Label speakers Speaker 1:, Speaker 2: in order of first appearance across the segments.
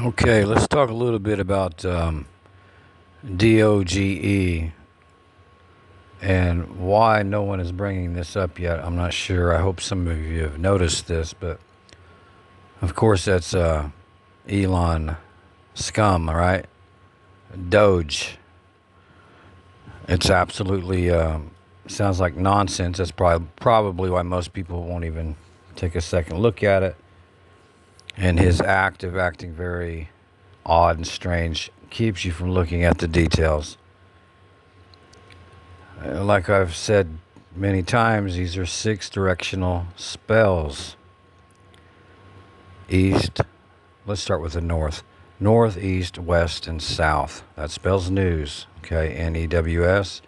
Speaker 1: Okay, let's talk a little bit about DOGE and why no one is bringing this up yet. I'm not sure. I hope some of you have noticed this, but of course that's Elon scum, right? Doge. It's absolutely sounds like nonsense. That's probably why most people won't even take a second look at it. And his act of acting very odd and strange keeps you from looking at the details. Like I've said many times, these are six directional spells. East, let's start with the north. North, east, west, and south. That spells news. Okay, NEWS.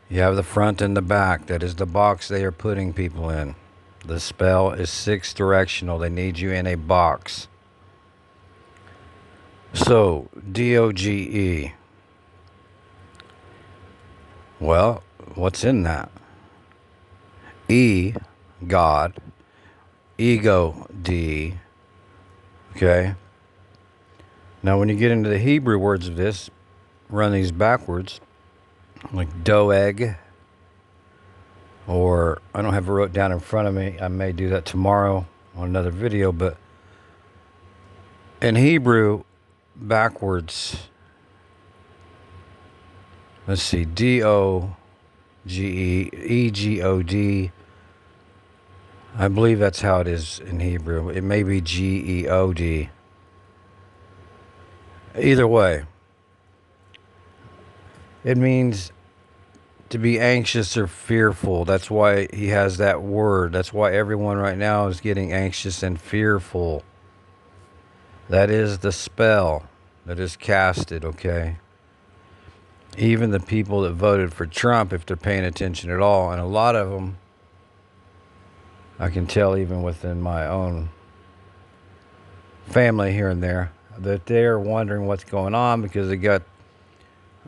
Speaker 1: You have the front and the back. That is the box they are putting people in. The spell is six directional. They need you in a box. So, DOGE. Well, what's in that? E, God, Ego, D. Okay. Now, when you get into the Hebrew words of this, run these backwards, like Doeg, or I don't have it wrote down in front of me. I may do that tomorrow on another video, but in Hebrew, backwards, let's see, DOGE, EGOD. I believe that's how it is in Hebrew. It may be GEOD. Either way, it means to be anxious or fearful. That's why he has that word. That's why everyone right now is getting anxious and fearful. That is the spell that is casted, okay? Even the people that voted for Trump, if they're paying attention at all, and a lot of them, I can tell even within my own family here and there, that they're wondering what's going on because they got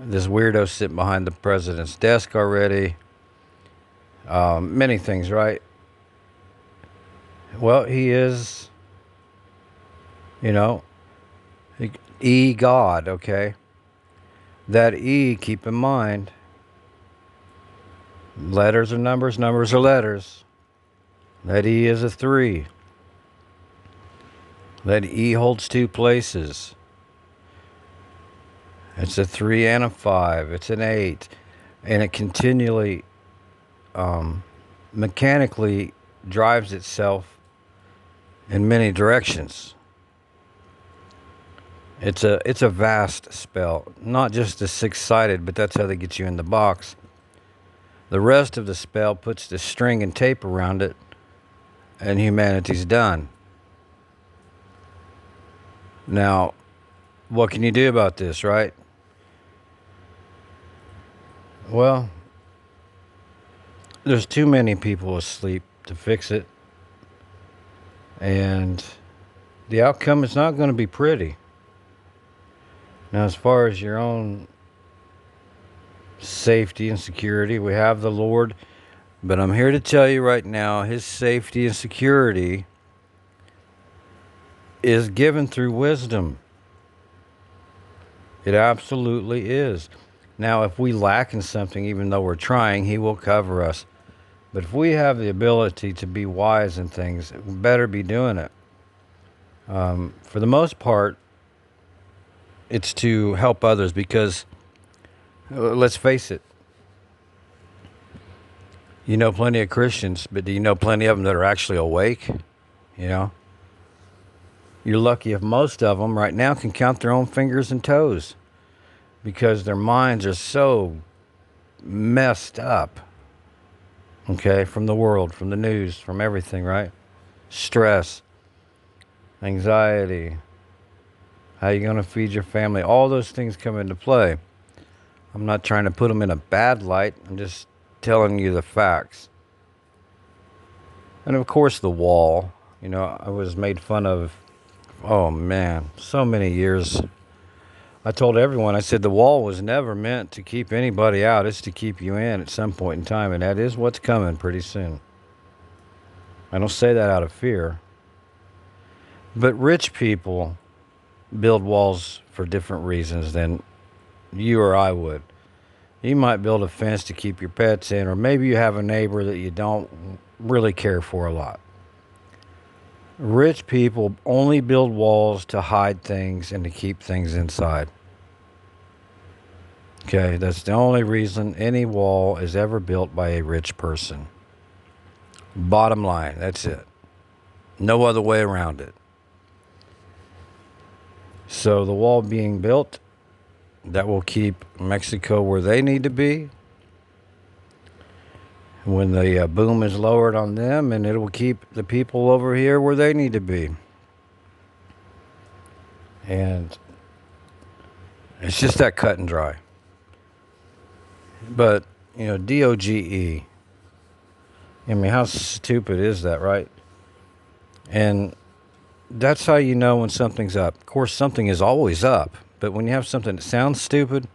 Speaker 1: this weirdo sitting behind the president's desk already. Many things, right? Well, he is, you know, E God, okay? That E, keep in mind, letters are numbers, numbers are letters. That E is a 3. That E holds 2 places. It's a 3 and a 5. It's an 8. And it continually, mechanically drives itself in many directions. It's a vast spell. Not just the 6-sided, but that's how they get you in the box. The rest of the spell puts the string and tape around it, and humanity's done. Now, what can you do about this, right? Well, there's too many people asleep to fix it. And the outcome is not going to be pretty. Now, as far as your own safety and security, we have the Lord. But I'm here to tell you right now, his safety and security is given through wisdom. It absolutely is. Now, if we lack in something, even though we're trying, he will cover us. But if we have the ability to be wise in things, we better be doing it. For the most part, it's to help others because, let's face it, you know plenty of Christians, but do you know plenty of them that are actually awake? You know? You're lucky if most of them right now can count their own fingers and toes because their minds are so messed up, okay, from the world, from the news, from everything, right? Stress, anxiety, how you going to feed your family, all those things come into play. I'm not trying to put them in a bad light. I'm just telling you the facts. And of course the wall, you know, I was made fun of, oh man, so many years. I told everyone, I said the wall was never meant to keep anybody out. It's to keep you in at some point in time, and that is what's coming pretty soon. I don't say that out of fear. But rich people build walls for different reasons than you or I would. You might build a fence to keep your pets in, or maybe you have a neighbor that you don't really care for a lot. Rich people only build walls to hide things and to keep things inside. Okay, that's the only reason any wall is ever built by a rich person. Bottom line, that's it. No other way around it. So the wall being built, that will keep Mexico where they need to be when the boom is lowered on them, and it will keep the people over here where they need to be. And it's just that cut and dry. But, DOGE. I mean, how stupid is that, right? And that's how you know when something's up. Of course, something is always up. But when you have something that sounds stupid,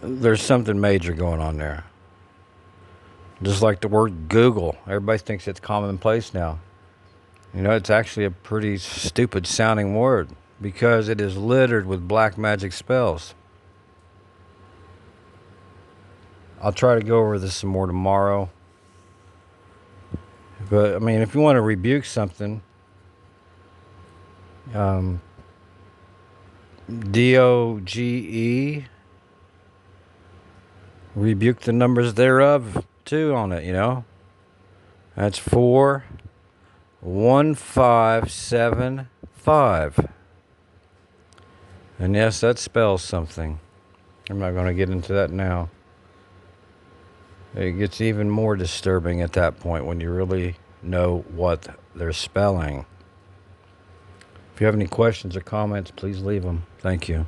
Speaker 1: there's something major going on there. Just like the word Google. Everybody thinks it's commonplace now. It's actually a pretty stupid sounding word because it is littered with black magic spells. I'll try to go over this some more tomorrow. But, I mean, if you want to rebuke something, DOGE, rebuke the numbers thereof, too, on it, That's 41575. And yes, that spells something. I'm not going to get into that now. It gets even more disturbing at that point when you really know what they're spelling. If you have any questions or comments, please leave them. Thank you.